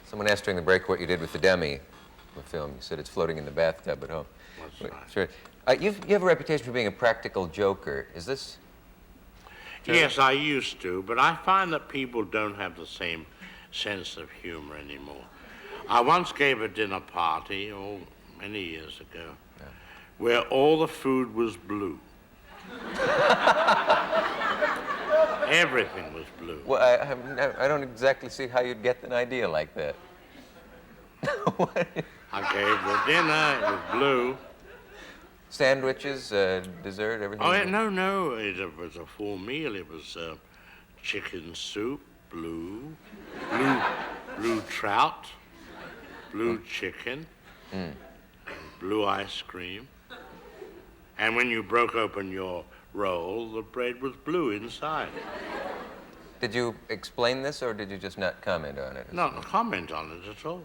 Someone asked during the break what you did with the demi, the film. You said it's floating in the bathtub at home. That's right. Sure. You have a reputation for being a practical joker. Is this true? Yes, I used to, but I find that people don't have the same sense of humor anymore. I once gave a dinner party, many years ago, where all the food was blue. Everything was blue. Well, I don't exactly see how you'd get an idea like that. I gave the dinner, it was blue. Sandwiches, dessert, everything? Oh, no, it was a full meal. It was chicken soup, blue trout, blue chicken, and blue ice cream. And when you broke open your roll, the bread was blue inside. Did you explain this, or did you just not comment on it? Not comment on it at all.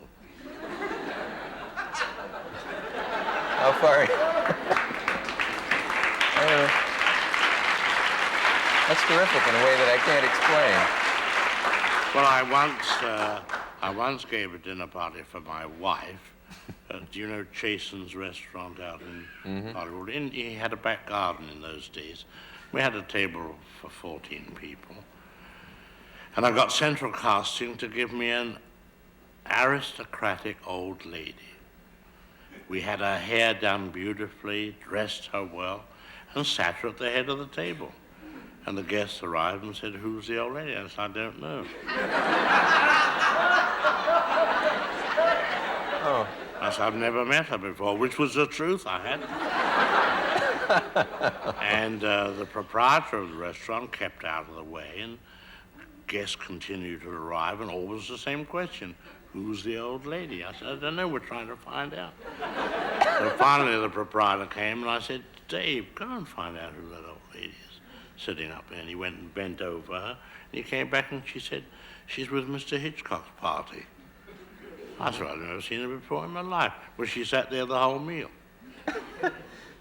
How far? That's terrific in a way that I can't explain. Well, I once gave a dinner party for my wife. Do you know Chasen's restaurant out in Hollywood? He had a back garden in those days. We had a table for 14 people. And I got Central Casting to give me an aristocratic old lady. We had her hair done beautifully, dressed her well, and sat her at the head of the table. And the guests arrived and said, "Who's the old lady?" I said, "I don't know." Oh. I said, "I've never met her before," which was the truth. I hadn't. And the proprietor of the restaurant kept out of the way, and guests continued to arrive, and always the same question: "Who's the old lady?" I said, "I don't know, we're trying to find out." So finally the proprietor came, and I said, "Dave, go and find out who that old lady is sitting up there." And he went and bent over her, and he came back, and she said, "She's with Mr. Hitchcock's party." I said, "I've never seen her before in my life." Well, she sat there the whole meal.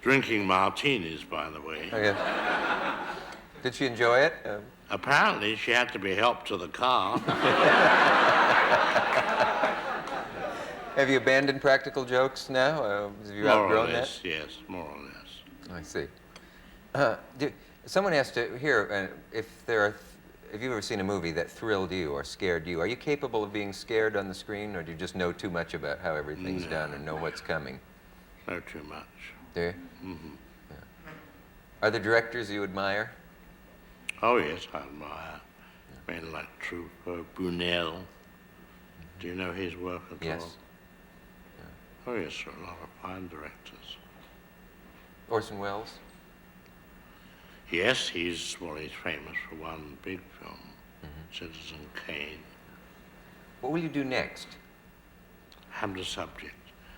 Drinking martinis, by the way. Oh, yeah. Did she enjoy it? Apparently, she had to be helped to the car. Have you abandoned practical jokes now? Have you outgrown that? Yes, more or less. I see. Someone asked here if you've ever seen a movie that thrilled you or scared you. Are you capable of being scared on the screen, or do you just know too much about how everything's done and know what's coming? No, too much. Do you? Mm-hmm. Yeah. Are there directors you admire? Oh, yes, I admire men like Truffaut, Buñuel. Do you know his work at all? Yes. Yeah. Oh, yes, there are a lot of fine directors. Orson Welles? Yes, he's famous for one big film, Citizen Kane. What will you do next? I'm the subject.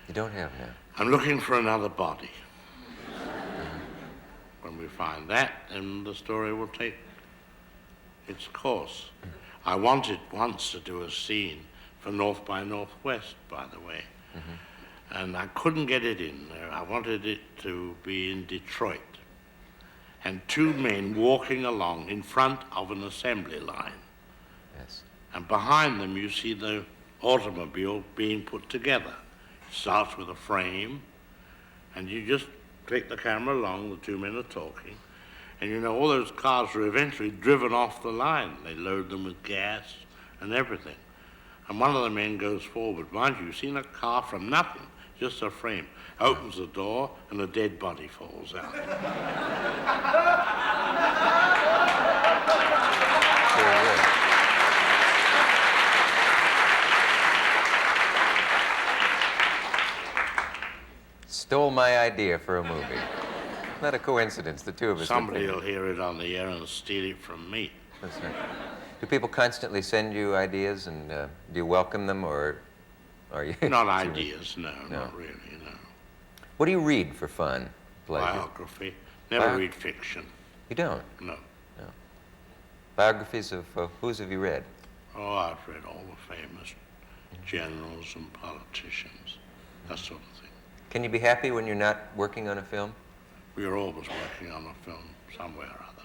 You don't have now. I'm looking for another body. When we find that, then the story will take its course. I wanted once to do a scene for North by Northwest, by the way, and I couldn't get it in there. I wanted it to be in Detroit, and two men walking along in front of an assembly line. Yes. And behind them you see the automobile being put together. It starts with a frame, and you just take the camera along, the two men are talking, and all those cars are eventually driven off the line. They load them with gas and everything. And one of the men goes forward. Mind you, you've seen a car from nothing, just a frame. Opens the door, and a dead body falls out. Very good. Stole my idea for a movie. Not a coincidence, the two of us. Somebody will hear it on the air and steal it from me. That's right. Do people constantly send you ideas, and do you welcome them, or are you? Not ideas, no, not really, no. What do you read for fun? Pleasure? Biography. Never read fiction. You don't? No. No. Biographies of whose have you read? Oh, I've read all the famous generals and politicians, that sort of thing. Can you be happy when you're not working on a film? We are always working on a film somewhere or other.